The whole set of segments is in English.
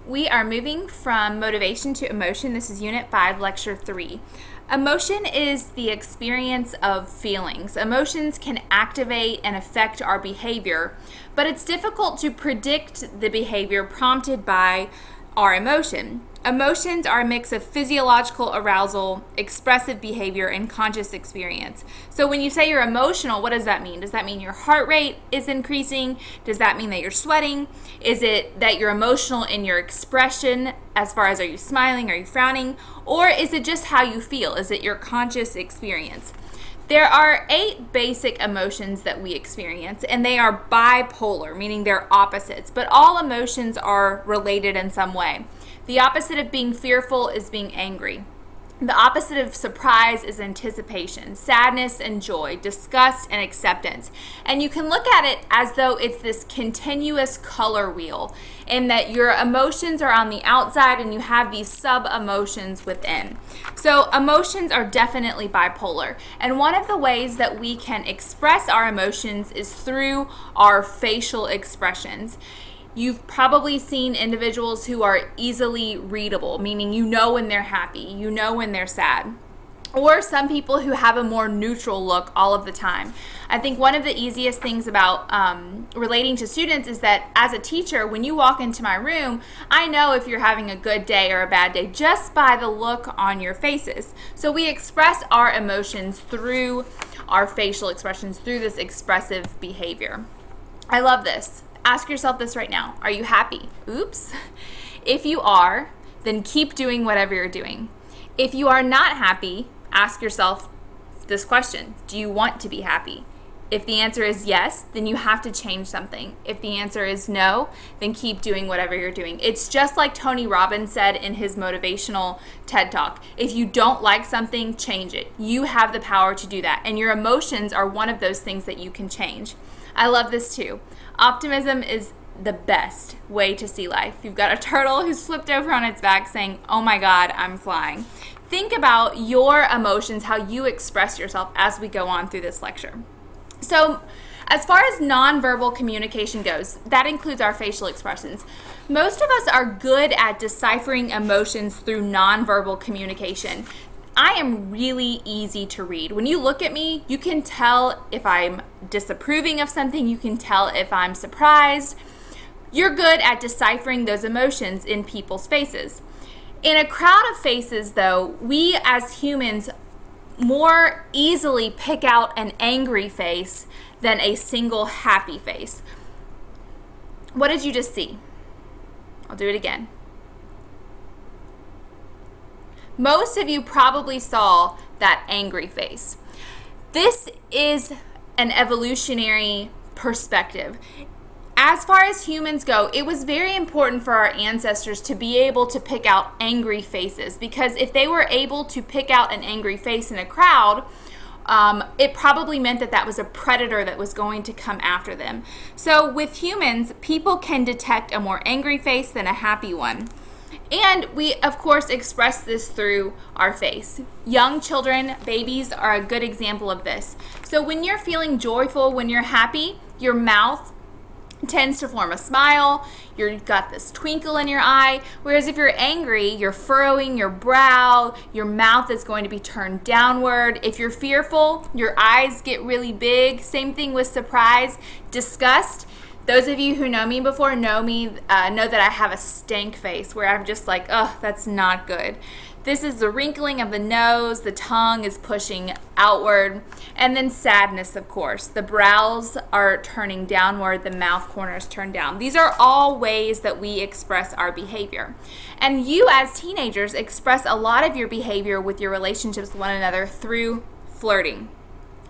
We are moving from motivation to emotion. This is Unit 5, Lecture 3. Emotion is the experience of feelings. Emotions can activate and affect our behavior, but it's difficult to predict the behavior prompted by our emotion. Emotions are a mix of physiological arousal, expressive behavior, and conscious experience. So when you say you're emotional, what does that mean? Does that mean your heart rate is increasing? Does that mean that you're sweating? Is it that you're emotional in your expression as far as are you smiling, are you frowning? Or is it just how you feel? Is it your conscious experience? There are 8 basic emotions that we experience, and they are bipolar, meaning they're opposites, but all emotions are related in some way. The opposite of being fearful is being angry. The opposite of surprise is anticipation, sadness and joy, disgust and acceptance. And you can look at it as though it's this continuous color wheel, in that your emotions are on the outside and you have these sub-emotions within. So emotions are definitely bipolar. And one of the ways that we can express our emotions is through our facial expressions. You've probably seen individuals who are easily readable, meaning you know when they're happy, you know when they're sad. Or some people who have a more neutral look all of the time. I think one of the easiest things about relating to students is that as a teacher, when you walk into my room, I know if you're having a good day or a bad day just by the look on your faces. So we express our emotions through our facial expressions, through this expressive behavior. I love this. Ask yourself this right now. Are you happy? Oops. If you are, then keep doing whatever you're doing. If you are not happy, ask yourself this question. Do you want to be happy? If the answer is yes, then you have to change something. If the answer is no, then keep doing whatever you're doing. It's just like Tony Robbins said in his motivational TED Talk. If you don't like something, change it. You have the power to do that. And your emotions are one of those things that you can change. I love this too. Optimism is the best way to see life. You've got a turtle who's flipped over on its back saying, "Oh my God, I'm flying." Think about your emotions, how you express yourself as we go on through this lecture. So, as far as nonverbal communication goes, that includes our facial expressions. Most of us are good at deciphering emotions through nonverbal communication. I am really easy to read. When you look at me, you can tell if I'm disapproving of something, you can tell if I'm surprised. You're good at deciphering those emotions in people's faces. In a crowd of faces, though, we as humans more easily pick out an angry face than a single happy face. What did you just see? I'll do it again. Most of you probably saw that angry face. This is an evolutionary perspective. As far as humans go, it was very important for our ancestors to be able to pick out angry faces, because if they were able to pick out an angry face in a crowd, it probably meant that that was a predator that was going to come after them. So with humans, people can detect a more angry face than a happy one. And we, of course, express this through our face. Young children, babies, are a good example of this. So when you're feeling joyful, when you're happy, your mouth tends to form a smile. You've got this twinkle in your eye. Whereas if you're angry, you're furrowing your brow, your mouth is going to be turned downward. If you're fearful, your eyes get really big. Same thing with surprise. Disgust. Those of you who know me before know that I have a stank face where I'm just like, oh, that's not good. This is the wrinkling of the nose, the tongue is pushing outward, and then sadness, of course. The brows are turning downward, the mouth corners turn down. These are all ways that we express our behavior. And you as teenagers express a lot of your behavior with your relationships with one another through flirting.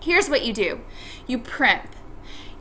Here's what you do. You primp.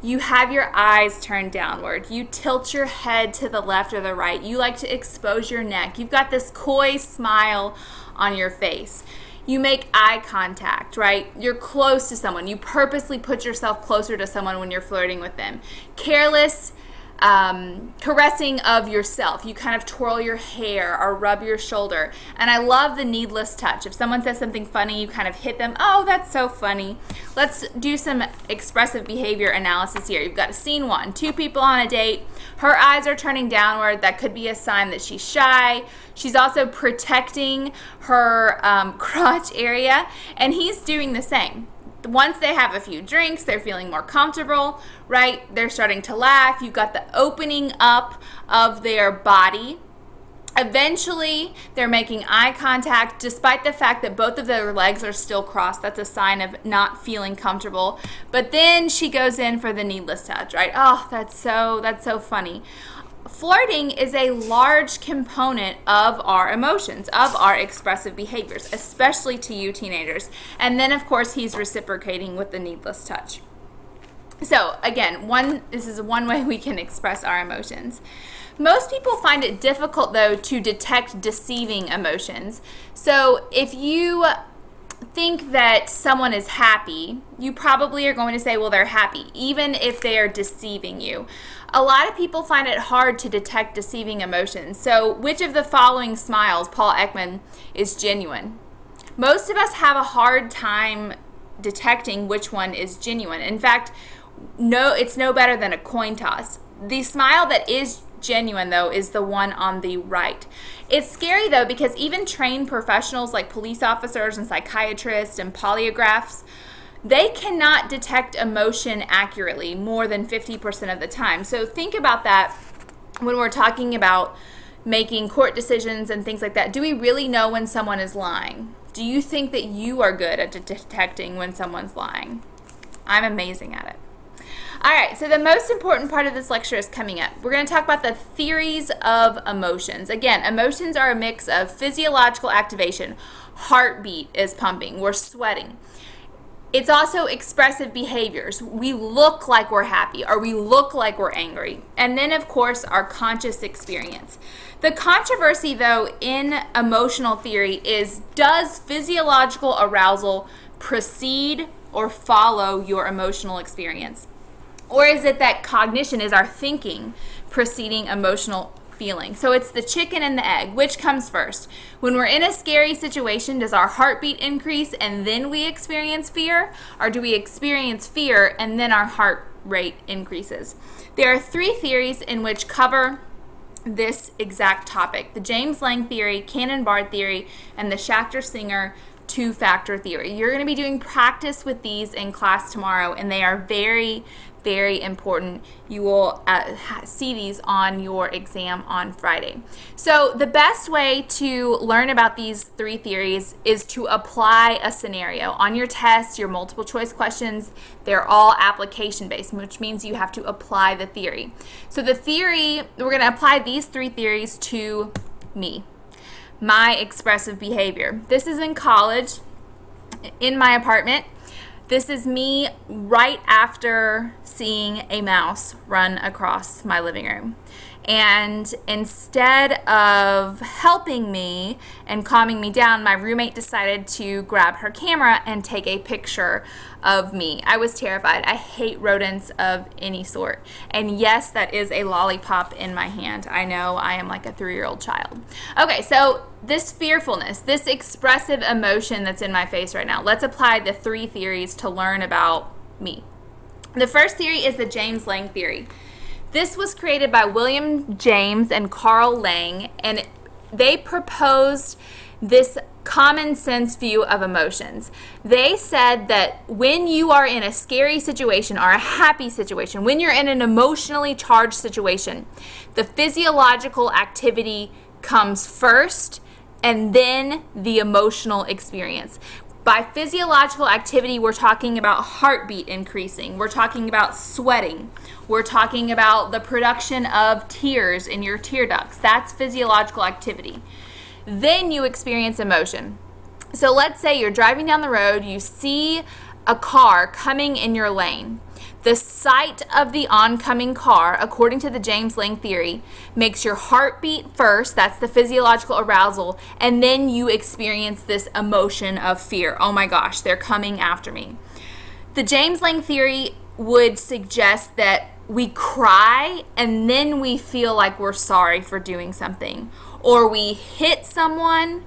You have your eyes turned downward. You tilt your head to the left or the right. You like to expose your neck. You've got this coy smile on your face. You make eye contact, right? You're close to someone. You purposely put yourself closer to someone when you're flirting with them. Careless caressing of yourself. You kind of twirl your hair or rub your shoulder. And I love the needless touch. If someone says something funny, you kind of hit them. Oh, that's so funny. Let's do some expressive behavior analysis here. You've got scene one, two people on a date. Her eyes are turning downward. That could be a sign that she's shy. She's also protecting her crotch area, and he's doing the same. Once they have a few drinks, they're feeling more comfortable, right? They're starting to laugh. You've got the opening up of their body. Eventually, they're making eye contact despite the fact that both of their legs are still crossed. That's a sign of not feeling comfortable. But then she goes in for the needless touch, right? Oh, that's so funny. Flirting is a large component of our emotions, of our expressive behaviors, especially to you teenagers. And then, of course, he's reciprocating with the needless touch. So, again, this is one way we can express our emotions. Most people find it difficult, though, to detect deceiving emotions. So, if you think that someone is happy, you probably are going to say, well, they're happy, even if they are deceiving you. A lot of people find it hard to detect deceiving emotions. So which of the following smiles, Paul Ekman, is genuine? Most of us have a hard time detecting which one is genuine. In fact, it's no better than a coin toss. The smile that is genuine, though, is the one on the right. It's scary, though, because even trained professionals like police officers and psychiatrists and polygraphs, they cannot detect emotion accurately more than 50% of the time. So think about that when we're talking about making court decisions and things like that. Do we really know when someone is lying? Do you think that you are good at detecting when someone's lying? I'm amazing at it. All right, so the most important part of this lecture is coming up. We're going to talk about the theories of emotions. Again, emotions are a mix of physiological activation. Heartbeat is pumping. We're sweating. It's also expressive behaviors. We look like we're happy or we look like we're angry. And then, of course, our conscious experience. The controversy, though, in emotional theory is, does physiological arousal precede or follow your emotional experience? Or is it that cognition is our thinking preceding emotional feeling? So it's the chicken and the egg. Which comes first? When we're in a scary situation, does our heartbeat increase and then we experience fear? Or do we experience fear and then our heart rate increases? There are three theories in which cover this exact topic: the James Lange theory, Cannon-Bard theory, and the Schachter-Singer two-factor theory. You're going to be doing practice with these in class tomorrow, and they are very, very important. You will see these on your exam on Friday. So the best way to learn about these three theories is to apply a scenario. On your test, your multiple choice questions, they're all application based, which means you have to apply the theory. So the theory, we're going to apply these three theories to me. My expressive behavior. This is in college, in my apartment. This is me right after seeing a mouse run across my living room. And instead of helping me and calming me down, my roommate decided to grab her camera and take a picture of me. I was terrified. I hate rodents of any sort. And yes, that is a lollipop in my hand. I know, I am like a 3-year-old child. Okay, so this fearfulness, this expressive emotion that's in my face right now, let's apply the three theories to learn about me. The first theory is the James Lange theory. This was created by William James and Carl Lange, and they proposed this common sense view of emotions. They said that when you are in a scary situation or a happy situation, when you're in an emotionally charged situation, the physiological activity comes first and then the emotional experience. By physiological activity, we're talking about heartbeat increasing. We're talking about sweating. We're talking about the production of tears in your tear ducts. That's physiological activity. Then you experience emotion. So let's say you're driving down the road, you see a car coming in your lane. The sight of the oncoming car, according to the James Lange theory, makes your heart beat first, that's the physiological arousal, and then you experience this emotion of fear. Oh my gosh, they're coming after me. The James Lange theory would suggest that we cry and then we feel like we're sorry for doing something, or we hit someone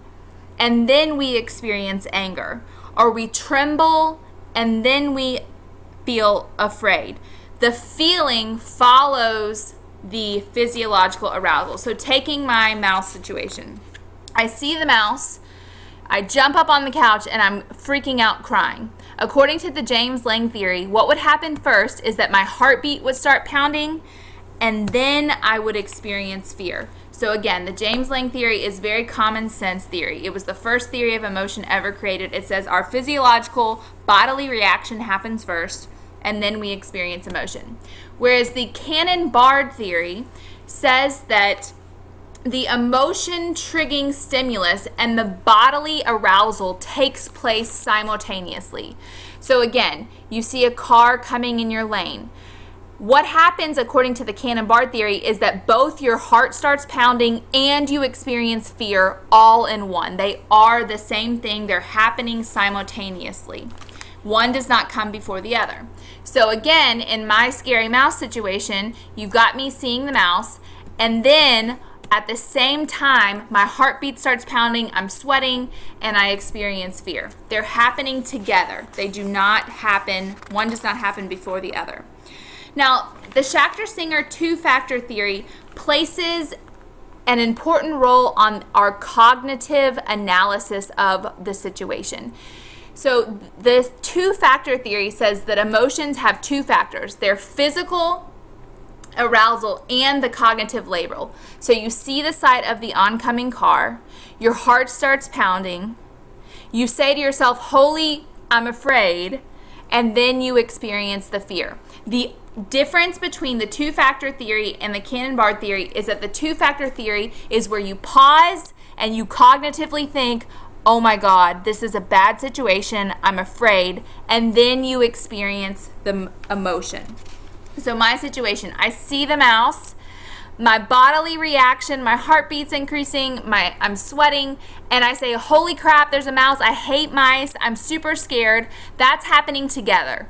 and then we experience anger, or we tremble and then we feel afraid. The feeling follows the physiological arousal. So taking my mouse situation, I see the mouse, I jump up on the couch and I'm freaking out crying. According to the James Lange theory, what would happen first is that my heartbeat would start pounding and then I would experience fear. So again, the James Lange theory is very common sense theory. It was the first theory of emotion ever created. It says our physiological bodily reaction happens first and then we experience emotion. Whereas the Cannon-Bard theory says that the emotion triggering stimulus and the bodily arousal takes place simultaneously. So again, you see a car coming in your lane. What happens according to the Cannon-Bard theory is that both your heart starts pounding and you experience fear all in one. They are the same thing. They're happening simultaneously. One does not come before the other. So again, in my scary mouse situation, you've got me seeing the mouse, and then at the same time, my heartbeat starts pounding, I'm sweating, and I experience fear. They're happening together. They do not happen, one does not happen before the other. Now, the Schachter-Singer two-factor theory places an important role on our cognitive analysis of the situation. So the two-factor theory says that emotions have two factors. They're physical arousal and the cognitive label. So you see the sight of the oncoming car, your heart starts pounding, you say to yourself, holy, I'm afraid, and then you experience the fear. The difference between the two-factor theory and the Cannon-Bard theory is that the two-factor theory is where you pause and you cognitively think, oh my God, this is a bad situation, I'm afraid, and then you experience the emotion. So my situation, I see the mouse, my bodily reaction, my heartbeat's increasing, I'm sweating, and I say, holy crap, there's a mouse, I hate mice, I'm super scared. That's happening together.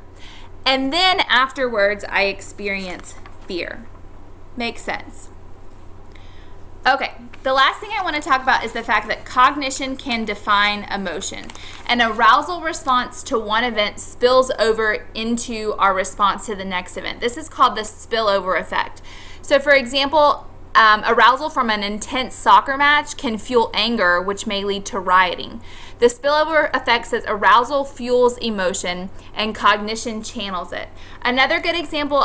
And then afterwards, I experience fear. Makes sense. Okay, the last thing I want to talk about is the fact that cognition can define emotion. An arousal response to one event spills over into our response to the next event. This is called the spillover effect. So for example, arousal from an intense soccer match can fuel anger, which may lead to rioting. The spillover effect says arousal fuels emotion and cognition channels it. Another good example,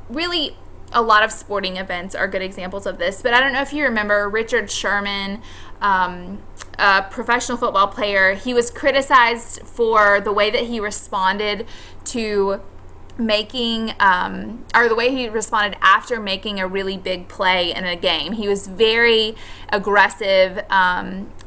really a lot of sporting events are good examples of this, but I don't know if you remember Richard Sherman, a professional football player. He was criticized for the way that he responded to making, or the way he responded after making a really big play in a game. He was very aggressive,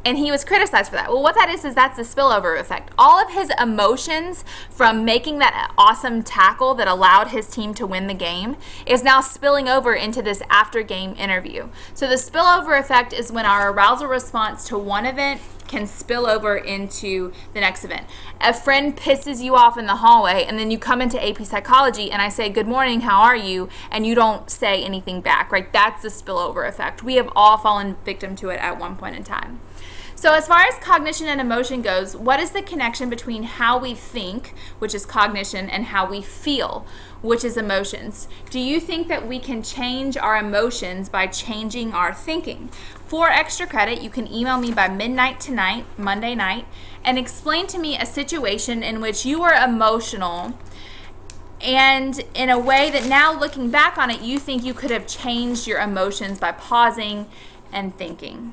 and he was criticized for that. Well, what that is that's the spillover effect. All of his emotions from making that awesome tackle that allowed his team to win the game is now spilling over into this after-game interview. So the spillover effect is when our arousal response to one event can spill over into the next event. A friend pisses you off in the hallway, and then you come into AP Psychology and I say, good morning, how are you? And you don't say anything back, right? That's the spillover effect. We have all fallen victim to it at one point in time. So as far as cognition and emotion goes, what is the connection between how we think, which is cognition, and how we feel, which is emotions? Do you think that we can change our emotions by changing our thinking? For extra credit, you can email me by midnight tonight, Monday night, and explain to me a situation in which you were emotional and in a way that now looking back on it, you think you could have changed your emotions by pausing and thinking.